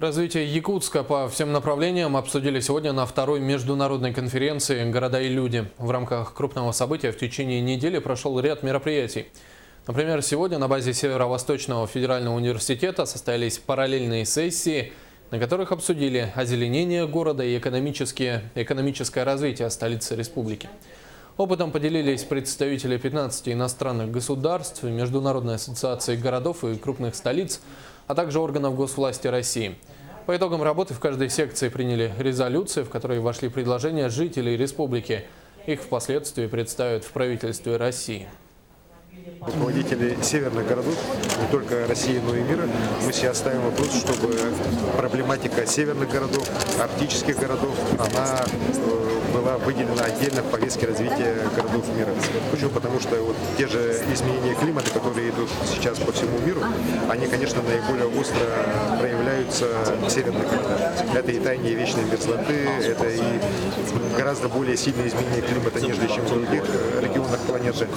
Развитие Якутска по всем направлениям обсудили сегодня на второй международной конференции «Города и люди». В рамках крупного события в течение недели прошел ряд мероприятий. Например, сегодня на базе Северо-Восточного федерального университета состоялись параллельные сессии, на которых обсудили озеленение города и экономическое развитие столицы республики. Опытом поделились представители 15 иностранных государств, Международной ассоциации городов и крупных столиц, а также органов госвласти России. По итогам работы в каждой секции приняли резолюции, в которые вошли предложения жителей республики. Их впоследствии представят в правительстве России. Руководители северных городов, не только России, но и мира, мы сейчас ставим вопрос, чтобы проблематика северных городов, арктических городов, она была выделена отдельно в повестке развития городов мира. Почему? Потому что вот те же изменения климата, которые идут сейчас по всему миру, они, конечно, наиболее остро проявляются в северных городах. Это и таяние вечной мерзлоты, это и гораздо более сильные изменения климата, нежели чем в других регионах планеты.